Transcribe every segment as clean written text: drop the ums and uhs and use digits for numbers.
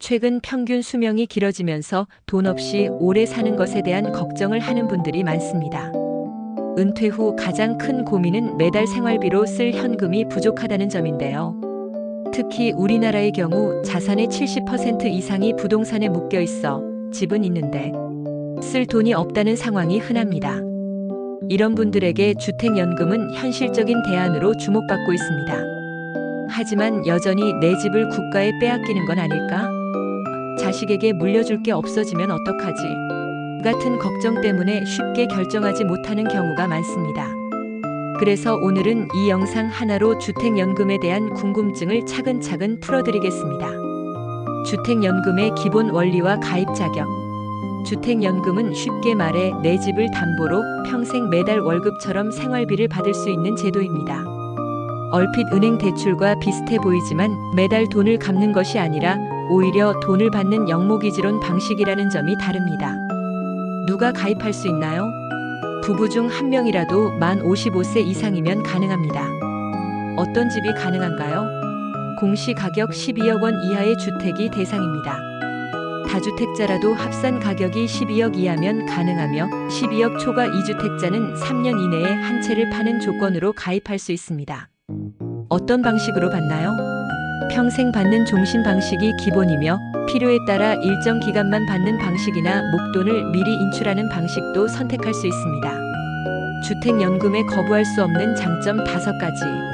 최근 평균 수명이 길어지면서 돈 없이 오래 사는 것에 대한 걱정을 하는 분들이 많습니다. 은퇴 후 가장 큰 고민은 매달 생활비로 쓸 현금이 부족하다는 점인데요. 특히 우리나라의 경우 자산의 70% 이상이 부동산에 묶여 있어 집은 있는데 쓸 돈이 없다는 상황이 흔합니다. 이런 분들에게 주택연금은 현실적인 대안으로 주목받고 있습니다. 하지만 여전히 내 집을 국가에 빼앗기는 건 아닐까? 자식에게 물려줄 게 없어지면 어떡하지? 같은 걱정 때문에 쉽게 결정하지 못하는 경우가 많습니다. 그래서 오늘은 이 영상 하나로 주택연금에 대한 궁금증을 차근차근 풀어드리겠습니다. 주택연금의 기본 원리와 가입 자격. 주택연금은 쉽게 말해 내 집을 담보로 평생 매달 월급처럼 생활비를 받을 수 있는 제도입니다. 얼핏 은행 대출과 비슷해 보이지만 매달 돈을 갚는 것이 아니라 오히려 돈을 받는 영목이지론 방식이라는 점이 다릅니다. 누가 가입할 수 있나요? 부부 중 한 명이라도 만 55세 이상이면 가능합니다. 어떤 집이 가능한가요? 공시가격 12억 원 이하의 주택이 대상입니다. 다주택자라도 합산 가격이 12억 이하면 가능하며 12억 초과 2주택자는 3년 이내에 한 채를 파는 조건으로 가입할 수 있습니다. 어떤 방식으로 받나요? 평생 받는 종신 방식이 기본이며 필요에 따라 일정 기간만 받는 방식이나 목돈을 미리 인출하는 방식도 선택할 수 있습니다. 주택연금에 거부할 수 없는 장점 5가지.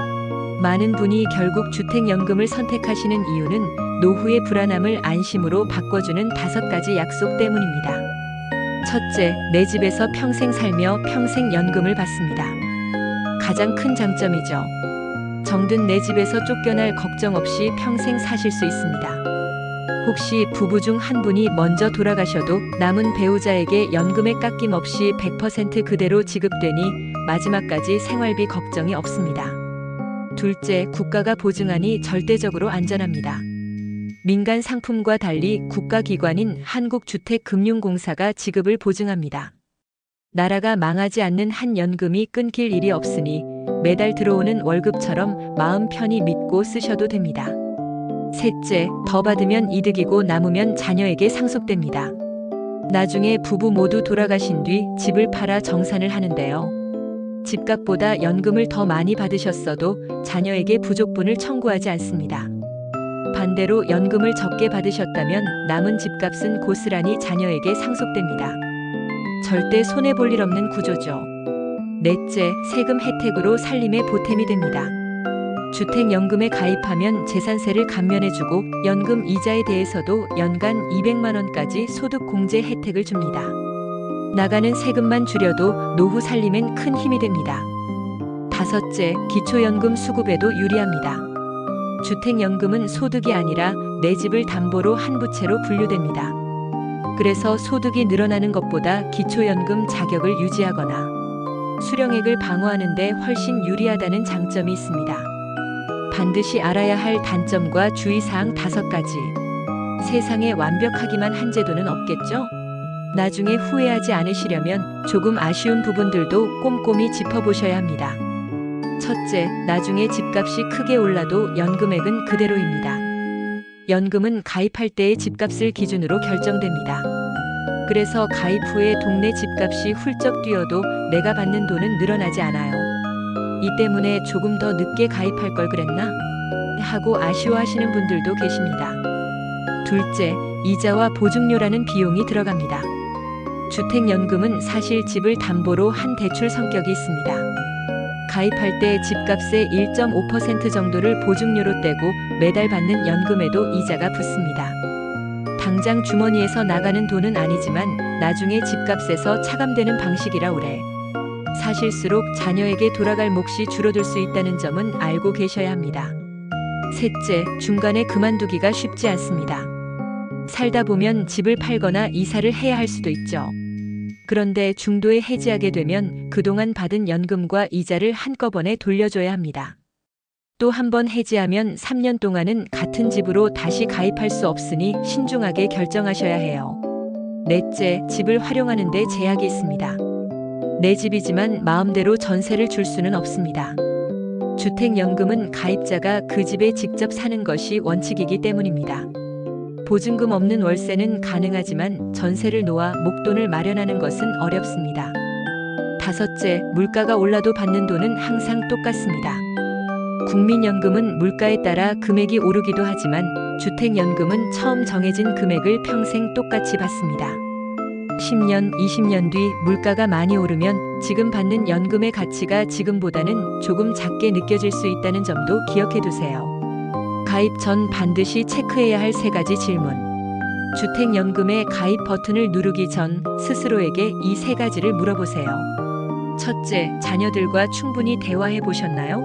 많은 분이 결국 주택연금을 선택하시는 이유는 노후의 불안함을 안심으로 바꿔주는 5가지 약속 때문입니다. 첫째, 내 집에서 평생 살며 평생 연금을 받습니다. 가장 큰 장점이죠. 정든 내 집에서 쫓겨날 걱정 없이 평생 사실 수 있습니다. 혹시 부부 중 한 분이 먼저 돌아가셔도 남은 배우자에게 연금의 깎임 없이 100% 그대로 지급되니 마지막까지 생활비 걱정이 없습니다. 둘째, 국가가 보증하니 절대적으로 안전합니다. 민간 상품과 달리 국가기관인 한국주택금융공사가 지급을 보증합니다. 나라가 망하지 않는 한 연금이 끊길 일이 없으니 매달 들어오는 월급처럼 마음 편히 믿고 쓰셔도 됩니다. 셋째, 더 받으면 이득이고 남으면 자녀에게 상속됩니다. 나중에 부부 모두 돌아가신 뒤 집을 팔아 정산을 하는데요. 집값보다 연금을 더 많이 받으셨어도 자녀에게 부족분을 청구하지 않습니다. 반대로 연금을 적게 받으셨다면 남은 집값은 고스란히 자녀에게 상속됩니다. 절대 손해볼 일 없는 구조죠. 넷째, 세금 혜택으로 살림에 보탬이 됩니다. 주택연금에 가입하면 재산세를 감면해주고 연금 이자에 대해서도 연간 200만 원까지 소득공제 혜택을 줍니다. 나가는 세금만 줄여도 노후 살림엔 큰 힘이 됩니다. 다섯째, 기초연금 수급에도 유리합니다. 주택연금은 소득이 아니라 내 집을 담보로 한 부채로 분류됩니다. 그래서 소득이 늘어나는 것보다 기초연금 자격을 유지하거나 수령액을 방어하는 데 훨씬 유리하다는 장점이 있습니다. 반드시 알아야 할 단점과 주의사항 5가지. 세상에 완벽하기만 한 제도는 없겠죠? 나중에 후회하지 않으시려면 조금 아쉬운 부분들도 꼼꼼히 짚어보셔야 합니다. 첫째, 나중에 집값이 크게 올라도 연금액은 그대로입니다. 연금은 가입할 때의 집값을 기준으로 결정됩니다. 그래서 가입 후에 동네 집값이 훌쩍 뛰어도 내가 받는 돈은 늘어나지 않아요. 이 때문에 조금 더 늦게 가입할 걸 그랬나? 하고 아쉬워하시는 분들도 계십니다. 둘째, 이자와 보증료라는 비용이 들어갑니다. 주택연금은 사실 집을 담보로 한 대출 성격이 있습니다. 가입할 때 집값의 1.5% 정도를 보증료로 떼고 매달 받는 연금에도 이자가 붙습니다. 당장 주머니에서 나가는 돈은 아니지만 나중에 집값에서 차감되는 방식이라 오래 사실수록 자녀에게 돌아갈 몫이 줄어들 수 있다는 점은 알고 계셔야 합니다. 셋째, 중간에 그만두기가 쉽지 않습니다. 살다 보면 집을 팔거나 이사를 해야 할 수도 있죠. 그런데 중도에 해지하게 되면 그동안 받은 연금과 이자를 한꺼번에 돌려줘야 합니다. 또 한 번 해지하면 3년 동안은 같은 집으로 다시 가입할 수 없으니 신중하게 결정하셔야 해요. 넷째, 집을 활용하는 데 제약이 있습니다. 내 집이지만 마음대로 전세를 줄 수는 없습니다. 주택연금은 가입자가 그 집에 직접 사는 것이 원칙이기 때문입니다. 보증금 없는 월세는 가능하지만 전세를 놓아 목돈을 마련하는 것은 어렵습니다. 다섯째, 물가가 올라도 받는 돈은 항상 똑같습니다. 국민연금은 물가에 따라 금액이 오르기도 하지만 주택연금은 처음 정해진 금액을 평생 똑같이 받습니다. 10년, 20년 뒤 물가가 많이 오르면 지금 받는 연금의 가치가 지금보다는 조금 작게 느껴질 수 있다는 점도 기억해 두세요. 가입 전 반드시 체크해야 할 3가지 질문. 주택연금의 가입 버튼을 누르기 전 스스로에게 이 3가지를 물어보세요. 첫째, 자녀들과 충분히 대화해 보셨나요?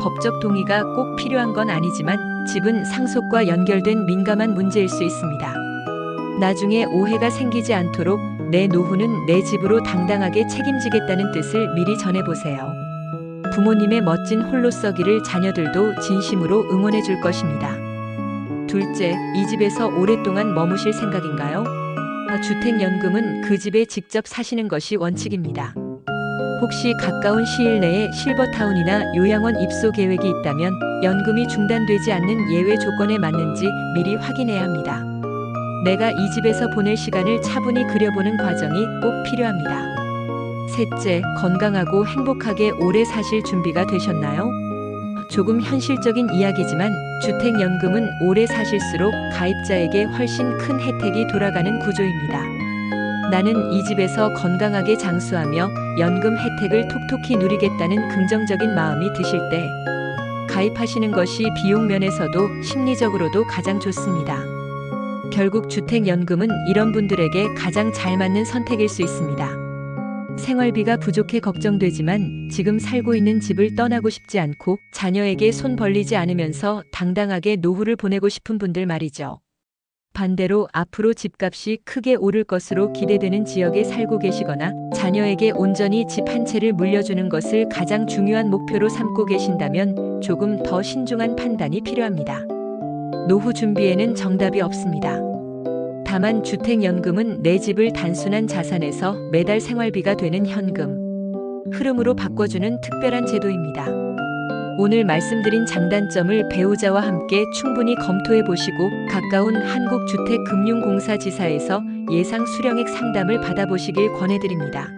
법적 동의가 꼭 필요한 건 아니지만 집은 상속과 연결된 민감한 문제일 수 있습니다. 나중에 오해가 생기지 않도록 내 노후는 내 집으로 당당하게 책임지겠다는 뜻을 미리 전해보세요. 부모님의 멋진 홀로서기를 자녀들도 진심으로 응원해 줄 것입니다. 둘째, 이 집에서 오랫동안 머무실 생각인가요? 주택연금은 그 집에 직접 사시는 것이 원칙입니다. 혹시 가까운 시일 내에 실버타운이나 요양원 입소 계획이 있다면 연금이 중단되지 않는 예외 조건에 맞는지 미리 확인해야 합니다. 내가 이 집에서 보낼 시간을 차분히 그려보는 과정이 꼭 필요합니다. 셋째, 건강하고 행복하게 오래 사실 준비가 되셨나요? 조금 현실적인 이야기지만 주택연금은 오래 사실수록 가입자에게 훨씬 큰 혜택이 돌아가는 구조입니다. 나는 이 집에서 건강하게 장수하며 연금 혜택을 톡톡히 누리겠다는 긍정적인 마음이 드실 때 가입하시는 것이 비용 면에서도 심리적으로도 가장 좋습니다. 결국 주택연금은 이런 분들에게 가장 잘 맞는 선택일 수 있습니다. 생활비가 부족해 걱정되지만 지금 살고 있는 집을 떠나고 싶지 않고 자녀에게 손 벌리지 않으면서 당당하게 노후를 보내고 싶은 분들 말이죠. 반대로 앞으로 집값이 크게 오를 것으로 기대되는 지역에 살고 계시거나 자녀에게 온전히 집 한 채를 물려주는 것을 가장 중요한 목표로 삼고 계신다면 조금 더 신중한 판단이 필요합니다. 노후 준비에는 정답이 없습니다. 다만 주택연금은 내 집을 단순한 자산에서 매달 생활비가 되는 현금 흐름으로 바꿔주는 특별한 제도입니다. 오늘 말씀드린 장단점을 배우자와 함께 충분히 검토해 보시고 가까운 한국주택금융공사 지사에서 예상 수령액 상담을 받아보시길 권해드립니다.